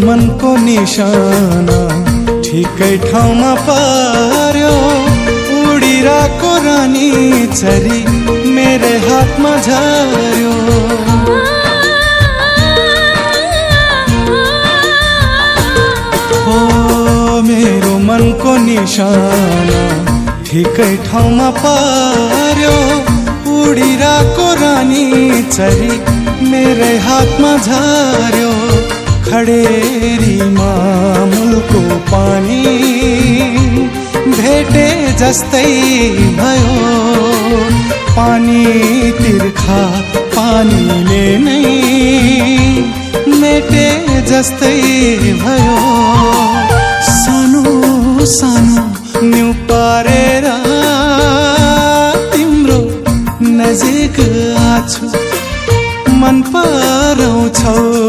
मनको निशाना ठिकै ठाउँमा पार्यो। उडिरहेको रानी चरी मेरै हातमा झर्यो। हो मेरो मनको निशाना ठिकै ठाउँमा पार्यो। उडिरहेको रानी चरी मेरै हातमा झर्यो। खडेरीमा मूलको पानी भेटे जस्तै भयो। पानी तिर्खा पानीले नै मेटे जस्तै भयो। सानो सानो न्यु पारेर तिम्रो नजिक आछु, मन पराउँछौ।